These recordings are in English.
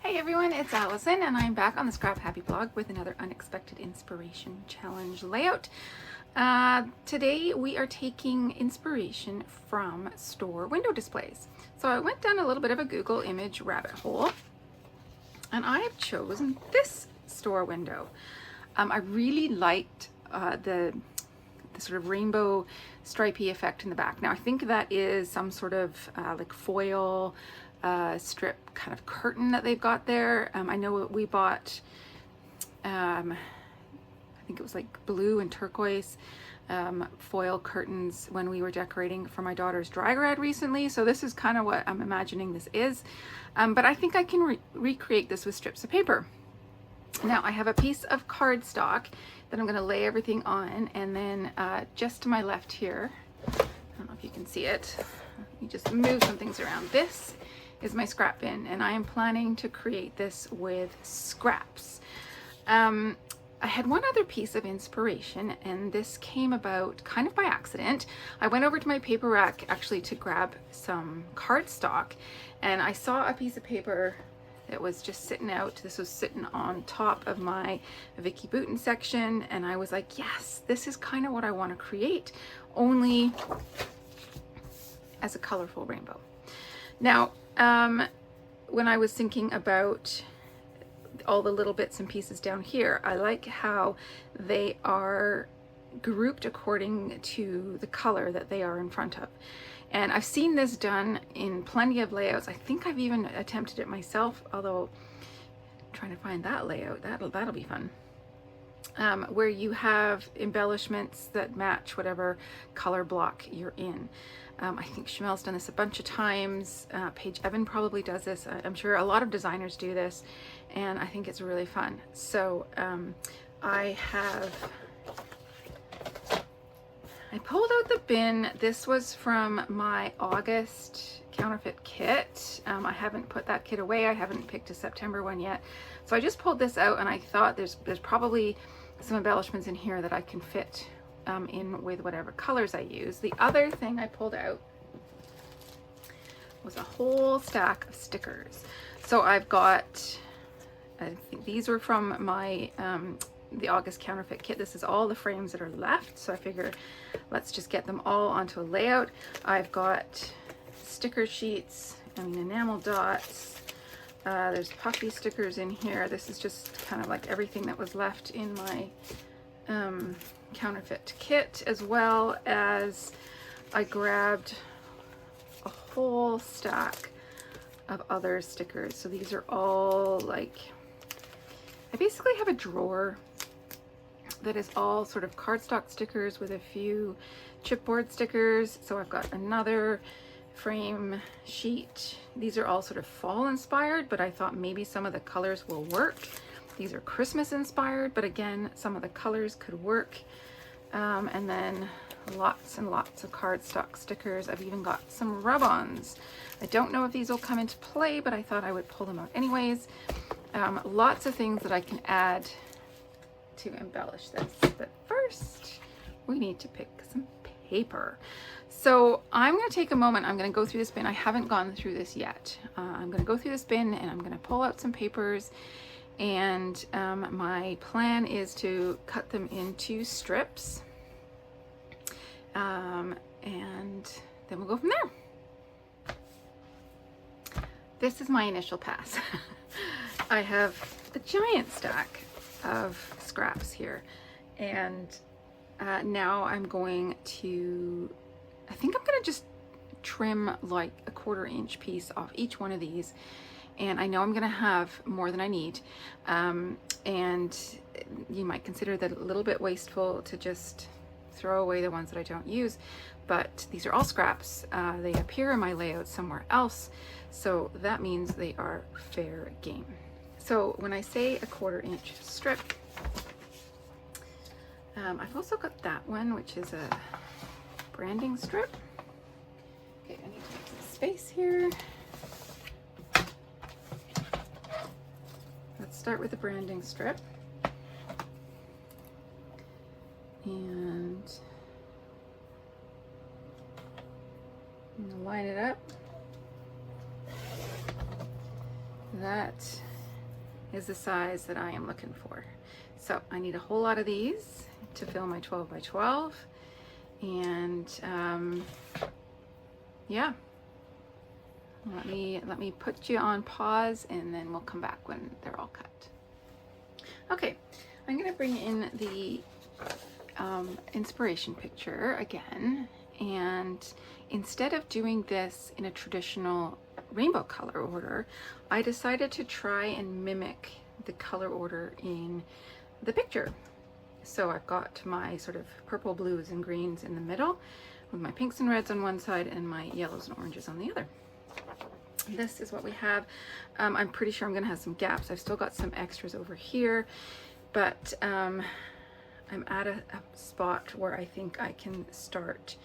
Hey everyone, it's Allison and I'm back on the ScrapHappy blog with another unexpected inspiration challenge layout. Today we are taking inspiration from store window displays. So I went down a little bit of a Google image rabbit hole and I have chosen this store window. I really liked the sort of rainbow stripy effect in the back. Now I think that is some sort of like foil strip kind of curtain that they've got there. I know we bought, I think it was like blue and turquoise foil curtains when we were decorating for my daughter's dry grad recently. So this is kind of what I'm imagining this is. But I think I can recreate this with strips of paper. Now I have a piece of cardstock that I'm going to lay everything on, and then just to my left here, I don't know if you can see it, you just move some things around. This is my scrap bin, and I am planning to create this with scraps. I had one other piece of inspiration, and this came about kind of by accident. I went over to my paper rack actually to grab some cardstock, and I saw a piece of paper that was just sitting out. This was sitting on top of my Vicky Bouton section, and I was like, yes, this is kind of what I want to create, only as a colorful rainbow. Now, when I was thinking about all the little bits and pieces down here, I like how they are grouped according to the color that they are in front of. And I've seen this done in plenty of layouts. I think I've even attempted it myself, although I'm trying to find that layout, that'll be fun. Where you have embellishments that match whatever color block you're in. I think Chamel's done this a bunch of times. Paige Evan probably does this. I'm sure a lot of designers do this, and I think it's really fun. So I pulled out the bin. This was from my August counterfeit kit. I haven't put that kit away. I haven't picked a September one yet. So I just pulled this out, and I thought there's probably some embellishments in here that I can fit in with whatever colors I use. The other thing I pulled out was a whole stack of stickers. So I've got, I think these were from my the August counterfeit kit. This is all the frames that are left, so I figure let's just get them all onto a layout. I've got sticker sheets, enamel dots, there's puffy stickers in here. This is just kind of like everything that was left in my counterfeit kit, as well as I grabbed a whole stack of other stickers. So these are all like, I basically have a drawer that is all sort of cardstock stickers with a few chipboard stickers. So I've got another frame sheet. These are all sort of fall inspired, but I thought maybe some of the colors will work. These are Christmas inspired, but again, some of the colors could work. And then lots and lots of cardstock stickers. I've even got some rub-ons. I don't know if these will come into play, but I thought I would pull them out anyways. Lots of things that I can add to embellish this. But first, we need to pick some paper. So I'm going to take a moment. I'm going to go through this bin. I haven't gone through this yet. I'm going to go through this bin and I'm going to pull out some papers. And my plan is to cut them into strips. And then we'll go from there. This is my initial pass. I have a giant stack of scraps here. And now I'm going to, I think I'm going to just trim like a 1/4 inch piece off each one of these. And I know I'm going to have more than I need. And you might consider that a little bit wasteful to just throw away the ones that I don't use. But these are all scraps. They appear in my layout somewhere else. So that means they are fair game. So when I say a 1/4 inch strip, I've also got that one, which is a branding strip. Okay, I need to make some space here. Let's start with the branding strip. And I'm gonna line it up. That is the size that I am looking for. So I need a whole lot of these to fill my 12 by 12. And yeah, let me put you on pause and then we'll come back when they're all cut. Okay, I'm gonna bring in the inspiration picture again, and instead of doing this in a traditional rainbow color order, I decided to try and mimic the color order in the picture. So I've got my sort of purple, blues, and greens in the middle, with my pinks and reds on one side and my yellows and oranges on the other. This is what we have. I'm pretty sure I'm gonna have some gaps. I've still got some extras over here, but I'm at a spot where I think I can start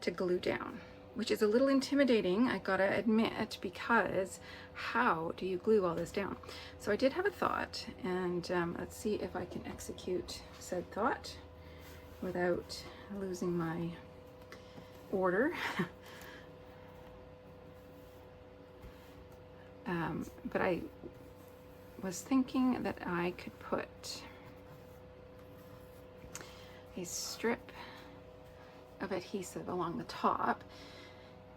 to glue down, which is a little intimidating, I gotta admit, because how do you glue all this down? So I did have a thought, and let's see if I can execute said thought without losing my order. But I was thinking that I could put a strip of adhesive along the top,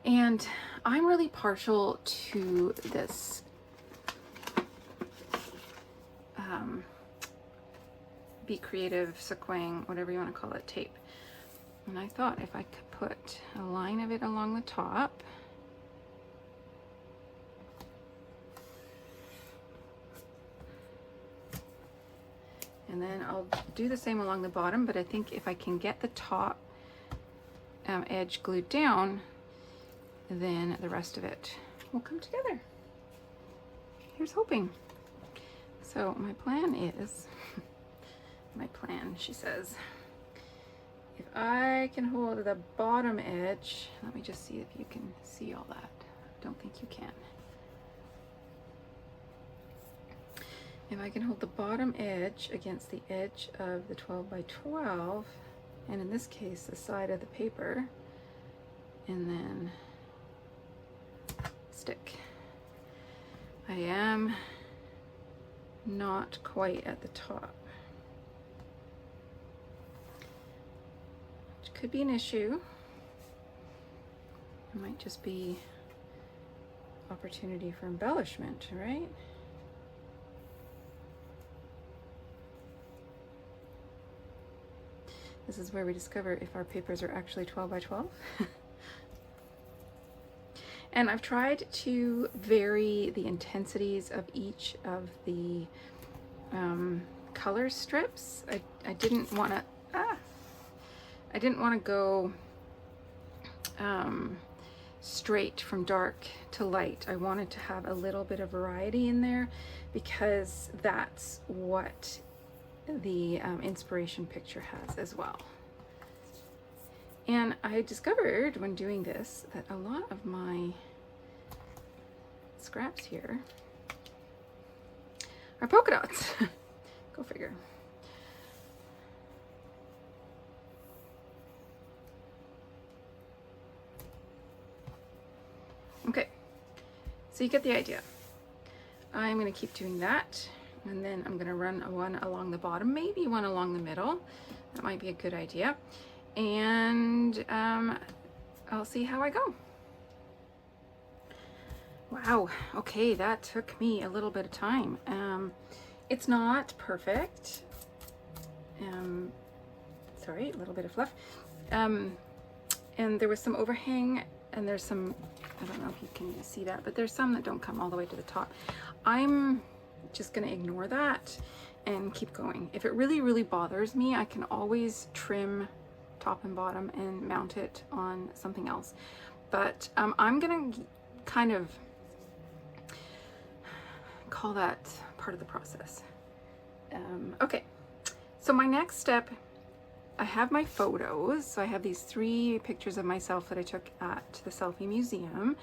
and I'm really partial to this Be Creative, sequin, whatever you want to call it, tape. And I thought if I could put a line of it along the top, and then I'll do the same along the bottom, but I think if I can get the top edge glued down, then the rest of it will come together. Here's hoping. So my plan is, my plan, she says, if I can hold the bottom edge, let me just see if you can see all that. I don't think you can. If I can hold the bottom edge against the edge of the 12 by 12, and in this case the side of the paper, and then stick. I am not quite at the top, which could be an issue. It might just be opportunity for embellishment, right? This is where we discover if our papers are actually 12 by 12. And I've tried to vary the intensities of each of the color strips. I didn't want to go straight from dark to light. I wanted to have a little bit of variety in there, because that's what the inspiration picture has as well. And I discovered when doing this that a lot of my scraps here are polka dots. Go figure. Okay, so you get the idea. I'm going to keep doing that, and then I'm going to run one along the bottom, maybe one along the middle. That might be a good idea. And I'll see how I go. Wow, okay, that took me a little bit of time. It's not perfect. Sorry, a little bit of fluff. And there was some overhang, and there's some, I don't know if you can see that, but there's some that don't come all the way to the top. I'm just gonna ignore that and keep going. If it really, really bothers me, I can always trim top and bottom and mount it on something else. But I'm gonna kind of call that part of the process. Okay, so my next step, I have my photos. So I have these 3 pictures of myself that I took at the Selfie Museum.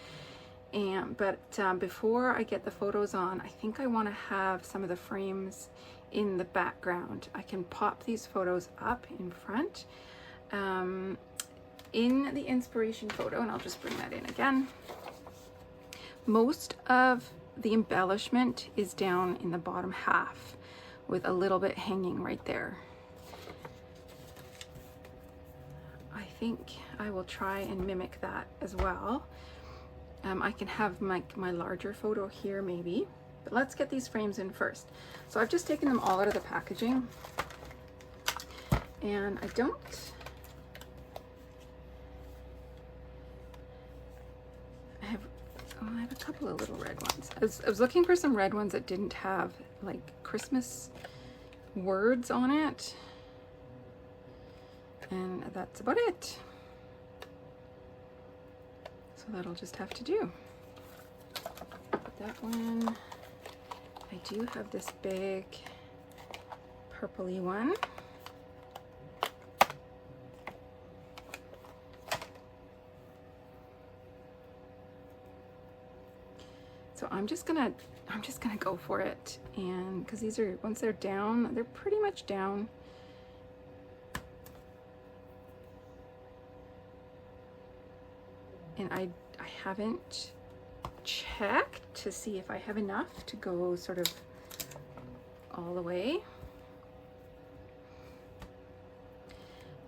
But before I get the photos on, I think I want to have some of the frames in the background. I can pop these photos up in front. In the inspiration photo, and I'll just bring that in again, most of the embellishment is down in the bottom half with a little bit hanging right there. I think I will try and mimic that as well. I can have my larger photo here maybe, but let's get these frames in first. So I've just taken them all out of the packaging, and I have a couple of little red ones. I was looking for some red ones that didn't have like Christmas words on it, and that's about it. So that'll just have to do. Put that one. I do have this big purpley one. So I'm just gonna go for it, and because these are, once they're down, they're pretty much down. And I haven't checked to see if I have enough to go sort of all the way.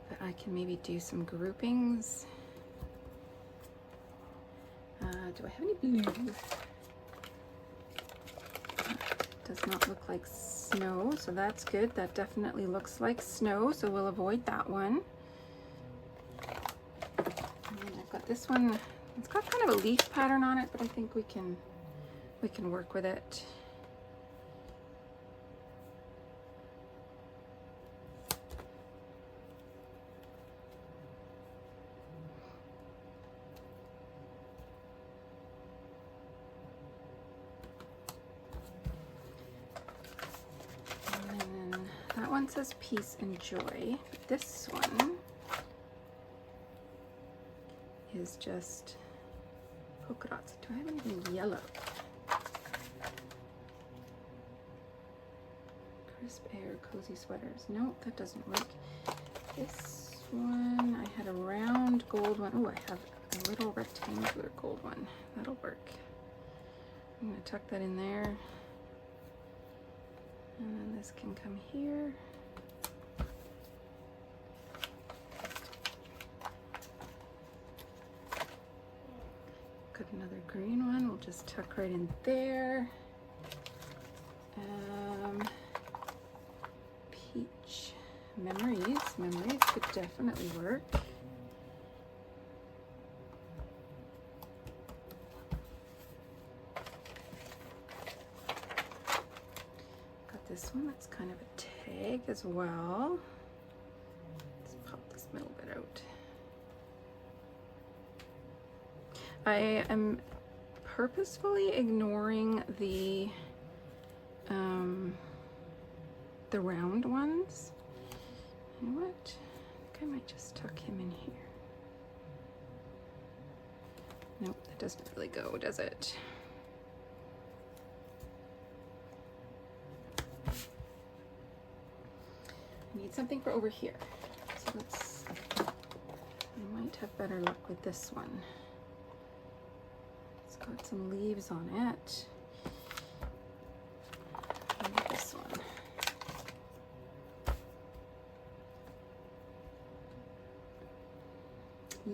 But I can maybe do some groupings. Do I have any blue? Does not look like snow, so that's good. That definitely looks like snow, so we'll avoid that one. And then I've got this one. It's got kind of a leaf pattern on it, but I think we can work with it. One says peace and joy. This one is just polka dots. Do I have anything yellow? Crisp air, cozy sweaters. No, that doesn't work. This one, I had a round gold one. Oh, I have a little rectangular gold one. That'll work. I'm gonna tuck that in there. And then this can come here. Got another green one. We'll just tuck right in there. Peach. Memories. Memories could definitely work. This one, that's kind of a tag as well. Let's pop this middle bit out. I am purposefully ignoring the round ones. You know what? I think I might just tuck him in here. Nope, that doesn't really go, does it? Need something for over here. So I might have better luck with this one. It's got some leaves on it. Maybe this one.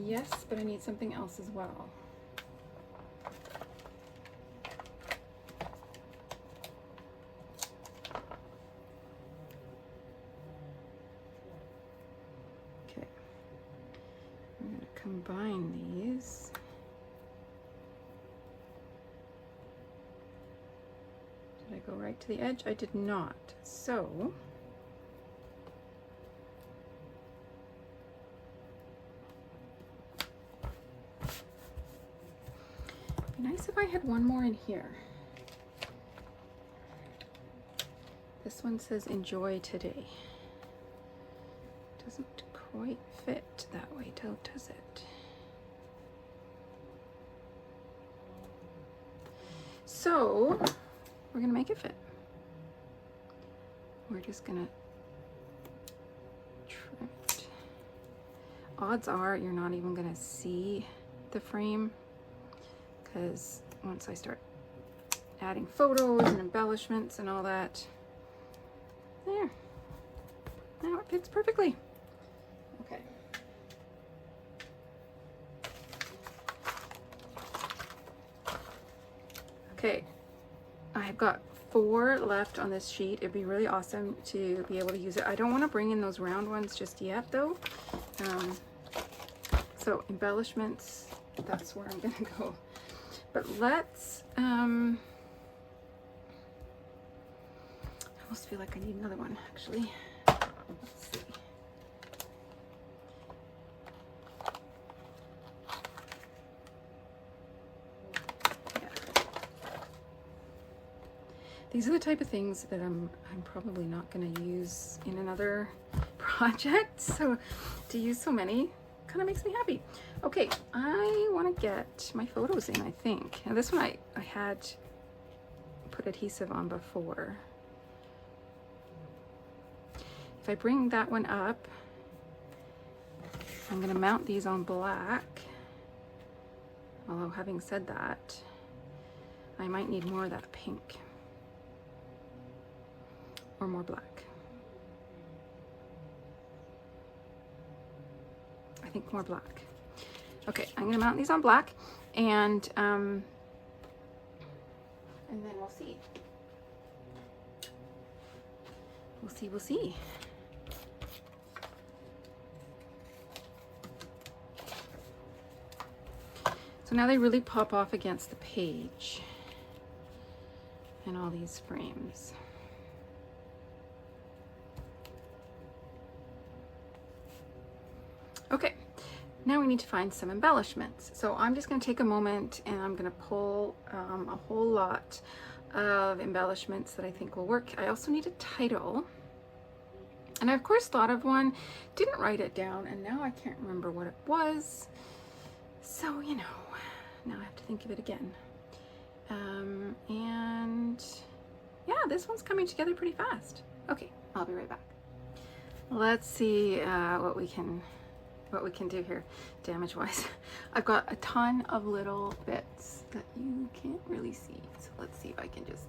Yes, but I need something else as well. Combine these. Did I go right to the edge? I did not. So it'd be nice if I had one more in here. This one says enjoy today. Doesn't quite fit that way, does it? So we're gonna make it fit. We're just gonna trim it. Odds are you're not even gonna see the frame, because once I start adding photos and embellishments and all that. There. Now it fits perfectly. Okay. Okay, I've got 4 left on this sheet. It'd be really awesome to be able to use it. I don't want to bring in those round ones just yet though. So embellishments, that's where I'm gonna go. But let's, I almost feel like I need another one actually. Let's see. These are the type of things that I'm probably not going to use in another project. So to use so many kind of makes me happy. Okay, I want to get my photos in, I think. Now this one I had put adhesive on before. If I bring that one up, I'm going to mount these on black. Although having said that, I might need more of that pink. Or more black. I think more black. Okay, I'm gonna mount these on black and then we'll see. We'll see. So now they really pop off against the page and all these frames. Okay, now we need to find some embellishments. So I'm just going to take a moment and I'm going to pull a whole lot of embellishments that I think will work. I also need a title. And I of course thought of one, didn't write it down, and now I can't remember what it was. So, you know, now I have to think of it again. And yeah, this one's coming together pretty fast. Okay, I'll be right back. Let's see what we can do here damage wise. I've got a ton of little bits that you can't really see, so let's see if I can just,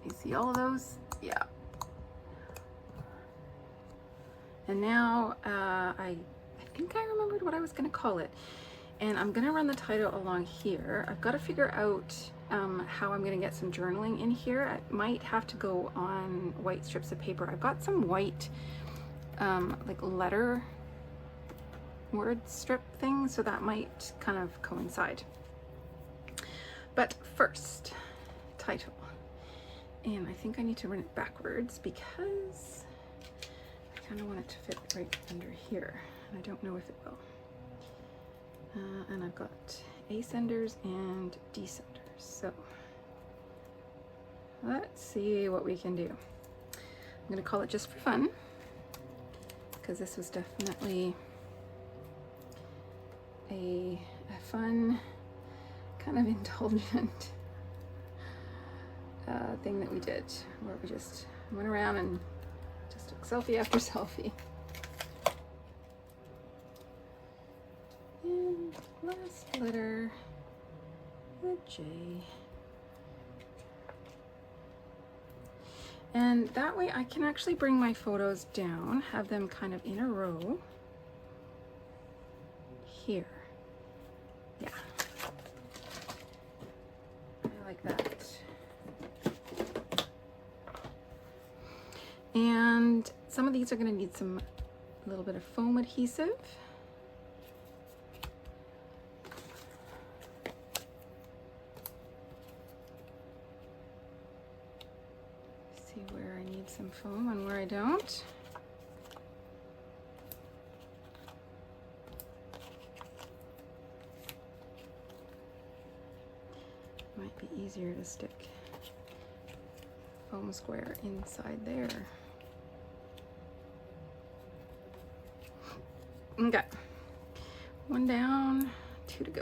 you see all of those? Yeah. And now I think I remembered what I was going to call it, and I'm going to run the title along here. I've got to figure out how I'm going to get some journaling in here. I might have to go on white strips of paper. I've got some white like letter word strip thing, so that might kind of coincide. But first, title. And I think I need to run it backwards because I kind of want it to fit right under here. I don't know if it will. And I've got ascenders and descenders. So let's see what we can do. I'm going to call it just for fun, because this was definitely a fun, kind of indulgent thing that we did, where we just went around and just took selfie after selfie. And last letter, the J. And that way I can actually bring my photos down, have them kind of in a row here. Yeah, I like that. And some of these are going to need some a little bit of foam adhesive. See where I need some foam and where I don't. Might be easier to stick foam square inside there. Okay, 1 down, 2 to go.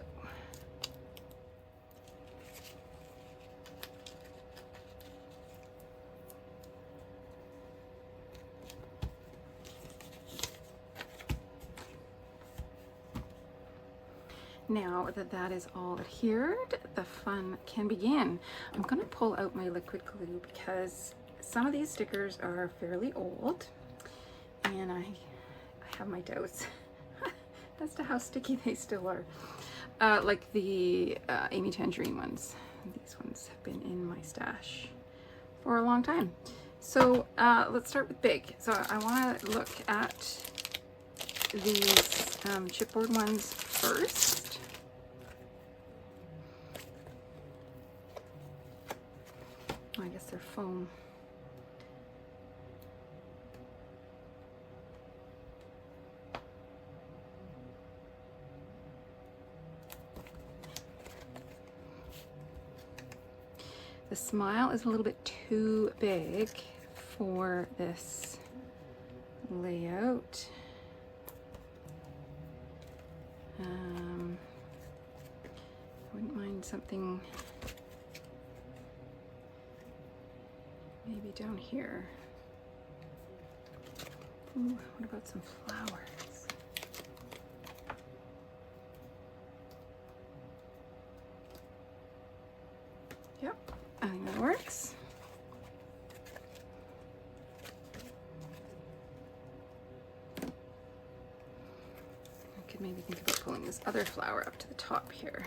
now that that is all adhered, the fun can begin. I'm going to pull out my liquid glue because some of these stickers are fairly old and I have my doubts as to how sticky they still are. Like the Amy Tangerine ones. These ones have been in my stash for a long time. So let's start with big. So I want to look at these chipboard ones first. I guess they're foam. The smile is a little bit too big for this layout. I wouldn't mind something maybe down here. Ooh, what about some flowers? Yep, I think that works. I could maybe think about pulling this other flower up to the top here.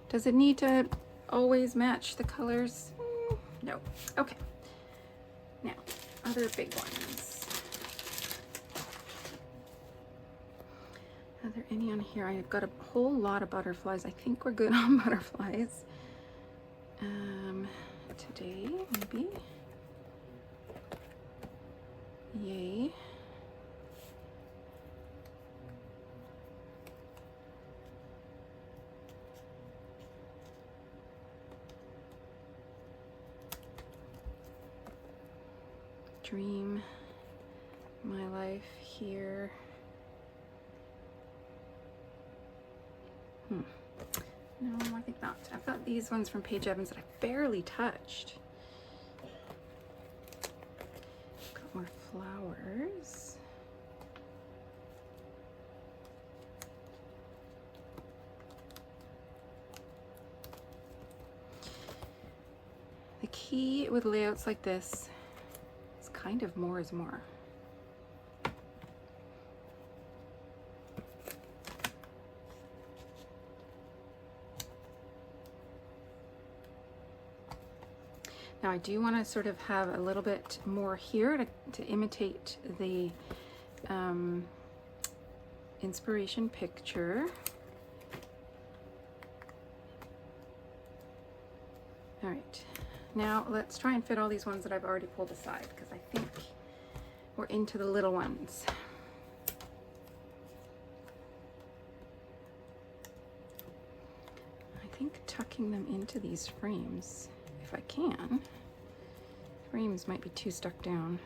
Does it need to always match the colors? No. Okay. Now, other big ones. Are there any on here? I've got a whole lot of butterflies. I think we're good on butterflies. Today, maybe. Yay. Dream my life here. No, I think not. I've got these ones from Paige Evans that I barely touched. Got more flowers. The key with layouts like this, kind of more is more. Now I do want to sort of have a little bit more here to imitate the inspiration picture. All right. Now let's try and fit all these ones that I've already pulled aside because I think we're into the little ones. I think tucking them into these frames, if I can. Frames might be too stuck down.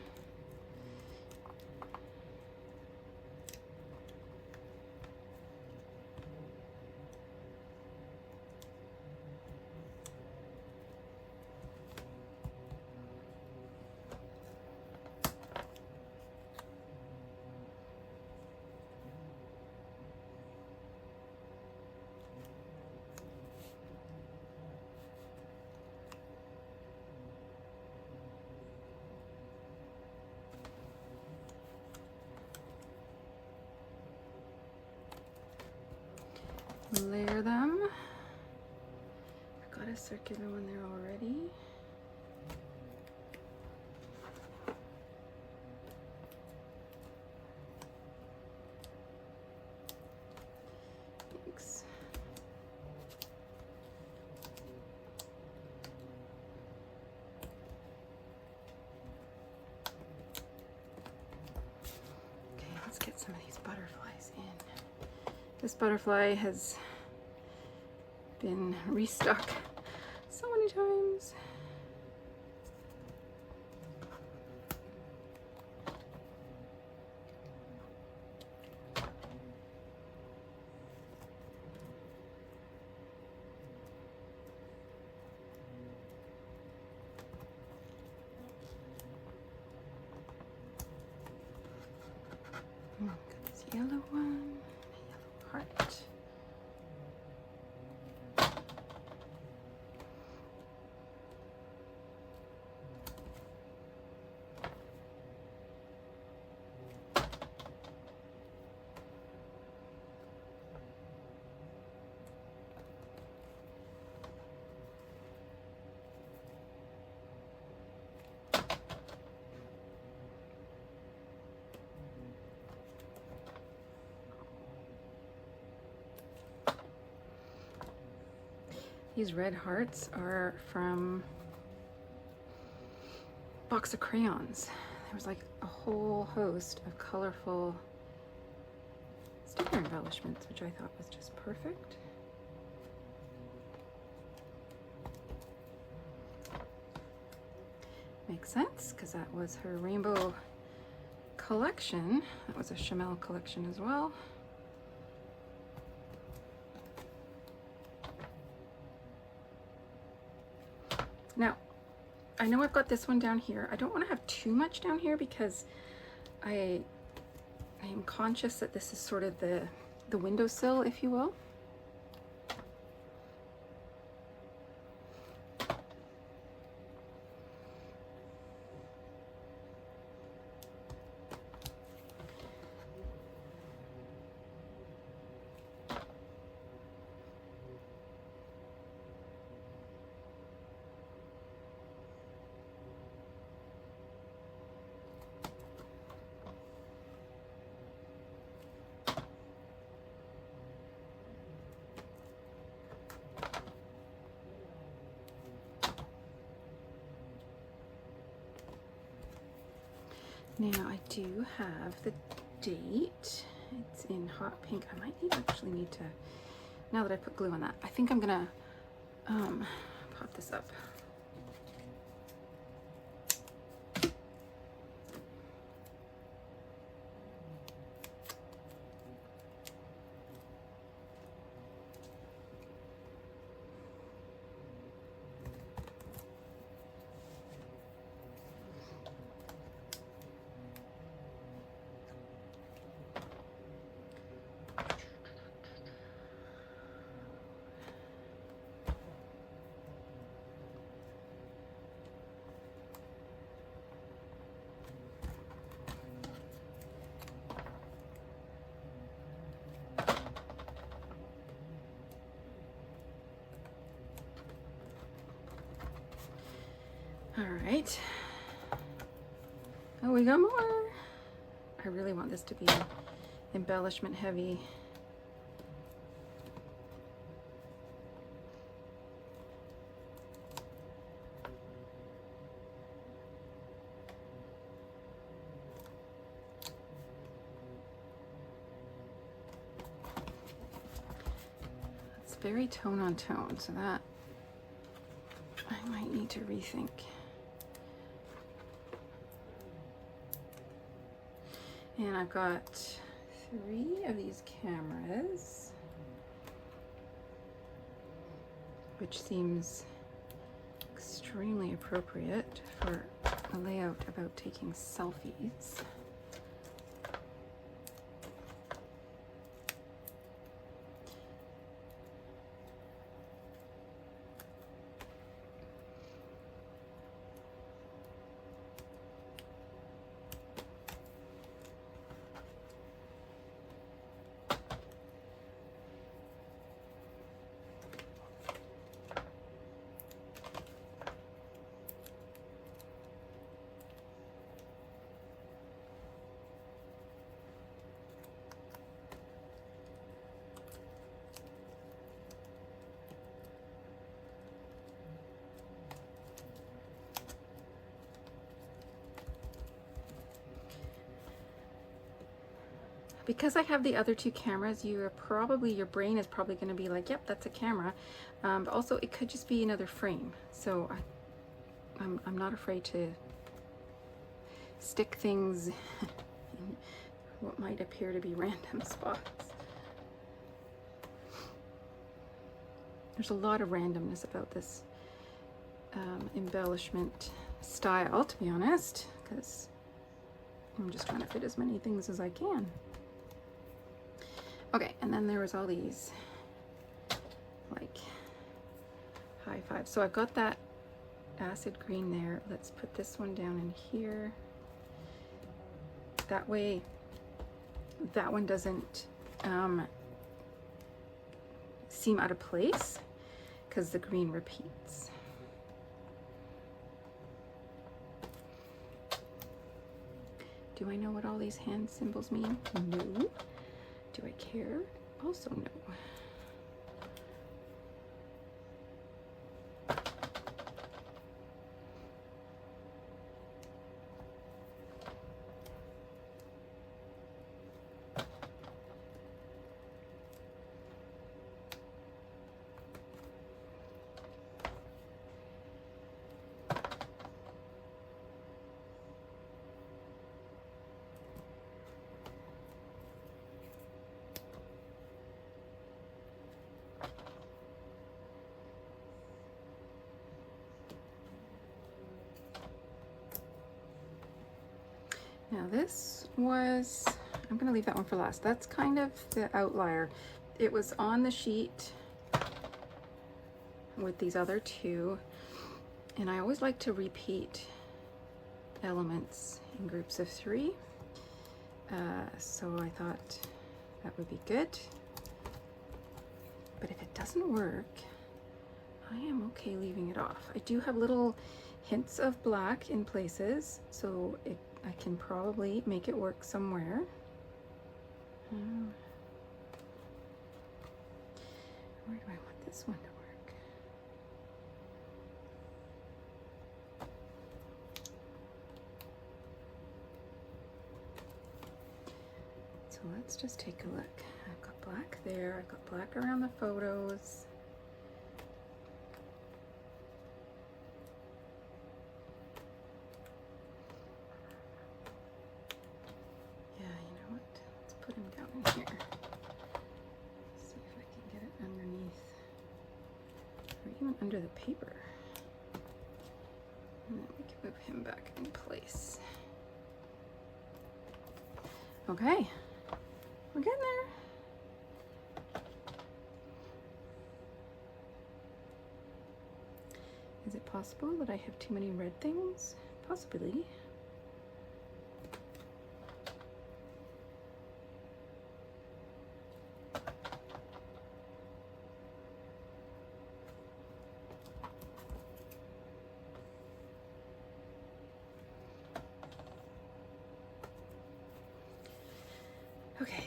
Layer them. I've got a circular one there already. Thanks. Okay, let's get some of these butterflies in. This butterfly has been restuck so many times. yellow one, a yellow heart. These red hearts are from a box of crayons. There was like a whole host of colorful sticker embellishments, which I thought was just perfect. Makes sense, because that was her rainbow collection. That was a Chamel collection as well. Now, I know I've got this one down here. I don't want to have too much down here because I am conscious that this is sort of the windowsill, if you will. Now I do have the date. It's in hot pink. I might actually need to, now that I put glue on that, I think I'm gonna pop this up. All right. Oh, we got more. I really want this to be embellishment heavy. It's very tone on tone, so that I might need to rethink. And I've got 3 of these cameras, which seems extremely appropriate for a layout about taking selfies. Because I have the other 2 cameras, your brain is probably going to be like, yep, that's a camera. But also it could just be another frame. So I'm not afraid to stick things in what might appear to be random spots. There's a lot of randomness about this embellishment style, to be honest, because I'm just trying to fit as many things as I can. Okay, and then there was all these like high fives. So I've got that acid green there. Let's put this one down in here. That way that one doesn't seem out of place because the green repeats. Do I know what all these hand symbols mean? No. Do I care? Also no. Now this was, I'm gonna leave that one for last. That's kind of the outlier. It was on the sheet with these other two, and I always like to repeat elements in groups of 3. So I thought that would be good. But if it doesn't work, I am okay leaving it off. I do have little hints of black in places, so I can probably make it work somewhere. Where do I want this one to work? So let's just take a look. I've got black there, I've got black around the photos. Put him down in here. See if I can get it underneath, or even under the paper. And then we can move him back in place. Okay, we're getting there. Is it possible that I have too many red things? Possibly. Okay.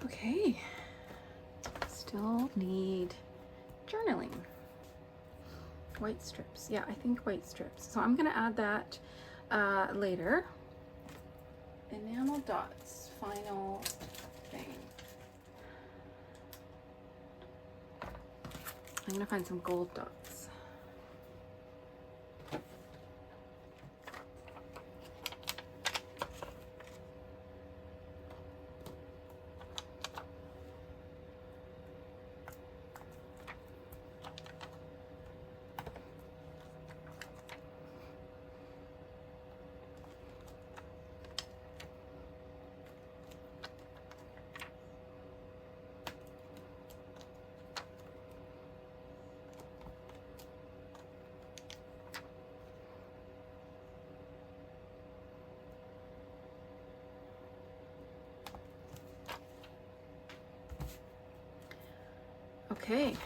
Okay, still need journaling. White strips, yeah, I think white strips. So I'm gonna add that later. Enamel dots, final thing. I'm gonna find some gold dots. Okay, I think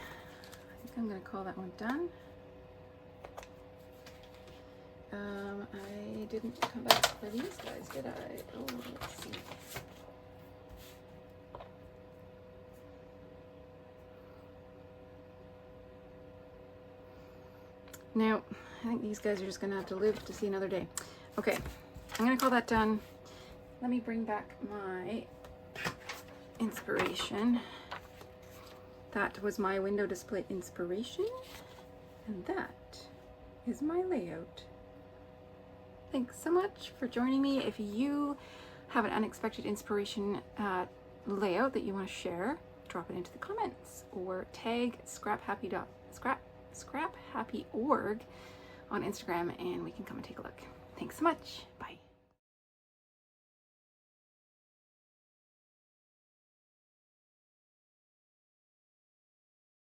I'm gonna call that one done. I didn't come back for these guys, did I? Oh, let's see. Now, I think these guys are just gonna have to live to see another day. Okay, I'm gonna call that done. Let me bring back my inspiration. That was my window display inspiration, and that is my layout. Thanks so much for joining me. If you have an unexpected inspiration layout that you want to share, drop it into the comments or tag ScrapHappy.org on Instagram and we can come and take a look. Thanks so much. Bye.